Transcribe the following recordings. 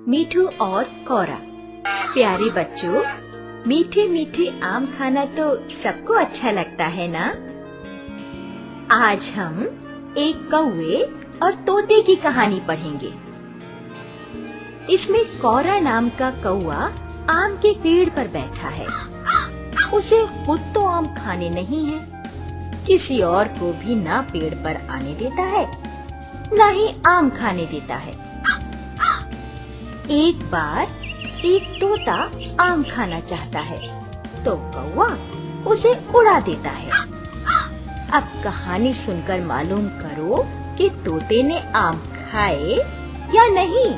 मीठू और कौरा। प्यारे बच्चों, मीठे मीठे आम खाना तो सबको अच्छा लगता है ना। आज हम एक कौवे और तोते की कहानी पढ़ेंगे। इसमें कौरा नाम का कौवा आम के पेड़ पर बैठा है। उसे खुद तो आम खाने नहीं है, किसी और को भी ना पेड़ पर आने देता है, ना ही आम खाने देता है। एक बार एक तोता आम खाना चाहता है तो कौवा उसे उड़ा देता है। अब कहानी सुनकर मालूम करो कि तोते ने आम खाए या नहीं।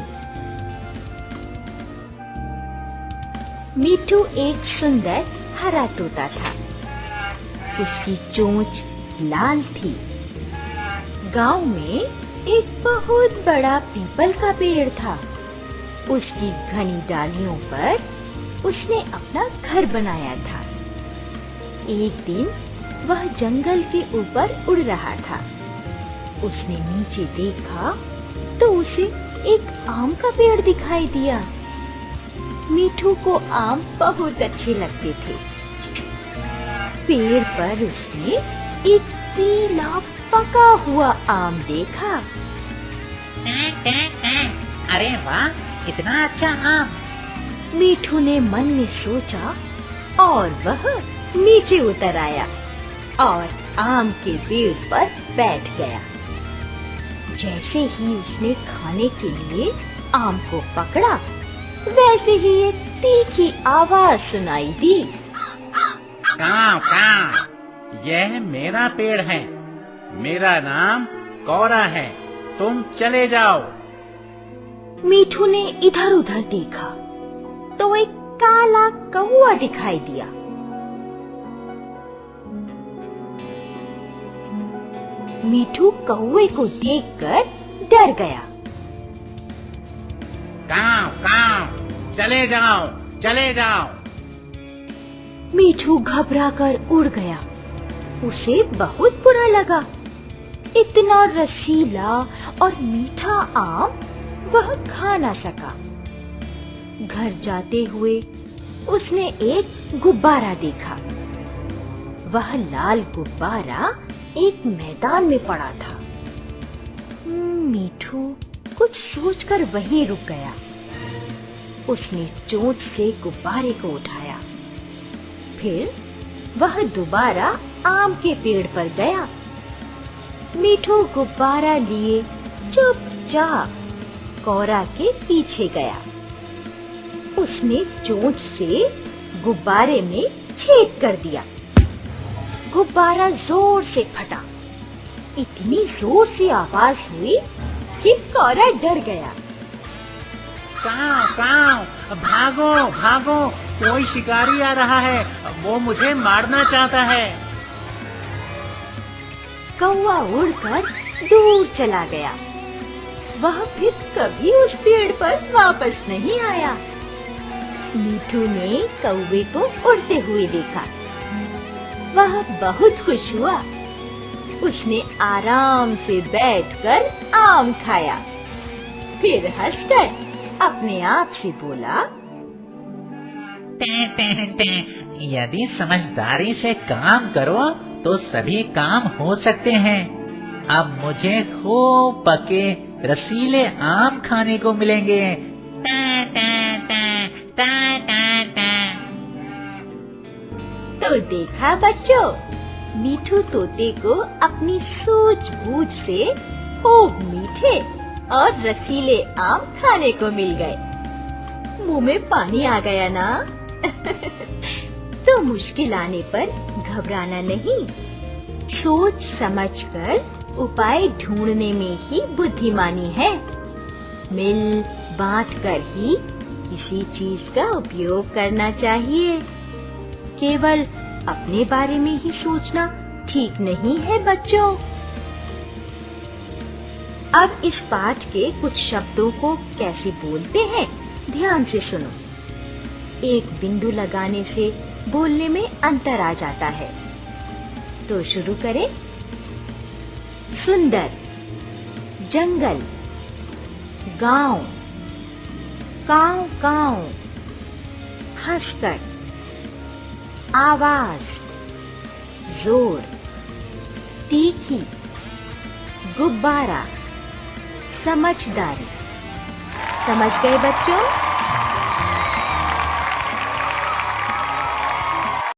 मीठू एक सुंदर हरा तोता था। उसकी चोंच लाल थी। गांव में एक बहुत बड़ा पीपल का पेड़ था। उसकी घनी डालियों पर उसने अपना घर बनाया था। एक दिन वह जंगल के ऊपर उड़ रहा था। उसने नीचे देखा तो उसे एक आम का पेड़ दिखाई दिया। मीठू को आम बहुत अच्छे लगते थे। पेड़ पर उसने एक पीला पका हुआ आम देखा। अरे वाह, इतना अच्छा आम! मीठू ने मन में सोचा और वह नीचे उतर आया और आम के पेड़ पर बैठ गया। जैसे ही उसने खाने के लिए आम को पकड़ा, वैसे ही एक तीखी आवाज सुनाई दी। काव काव, यह मेरा पेड़ है। मेरा नाम कौरा है। तुम चले जाओ। मीठू ने इधर उधर देखा तो एक काला कौवा दिखाई दिया। मीठू कौवे को देखकर डर गया। काव काव, चले जाओ, चले जाओ। मीठू घबराकर उड़ गया। उसे बहुत बुरा लगा। इतना रसीला और मीठा आम वह खा न सका। घर जाते हुए उसने एक गुब्बारा देखा। वह लाल गुब्बारा एक मैदान में पड़ा था। मीठू कुछ सोचकर वहीं रुक गया। उसने चोंच से गुब्बारे को उठाया। फिर वह दोबारा आम के पेड़ पर गया। मीठू गुब्बारा लिए चुपचाप कौरा के पीछे गया। उसने चोंच से गुब्बारे में छेद कर दिया। गुब्बारा जोर से फटा। इतनी जोर से आवाज हुई कि कौरा डर गया। काव काव, भागो भागो, कोई शिकारी आ रहा है। वो मुझे मारना चाहता है। कौवा उड़कर दूर चला गया। वह फिर कभी उस पेड़ पर वापस नहीं आया। मीठू ने कौवे को उड़ते हुए देखा। वह बहुत खुश हुआ। उसने आराम से बैठकर आम खाया। फिर हंसकर अपने आप से बोला, यदि समझदारी से काम करो तो सभी काम हो सकते हैं। अब मुझे खूब पके रसीले आम खाने को मिलेंगे। तो देखा बच्चों, मीठू तोते को अपनी सूझबूझ से खूब मीठे और रसीले आम खाने को मिल गए। मुंह में पानी आ गया ना। तो मुश्किल आने पर घबराना नहीं। सोच समझकर उपाय ढूंढने में ही बुद्धिमानी है। मिल बांट कर ही किसी चीज का उपयोग करना चाहिए। केवल अपने बारे में ही सोचना ठीक नहीं है बच्चों। अब इस पाठ के कुछ शब्दों को कैसे बोलते हैं, ध्यान से सुनो। एक बिंदु लगाने से बोलने में अंतर आ जाता है। तो शुरू करें। सुंदर, जंगल, गांव, काऊ काऊ, हंसकर, आवाज, जोर, तीखी, गुब्बारा, समझदारी। समझ गए बच्चों?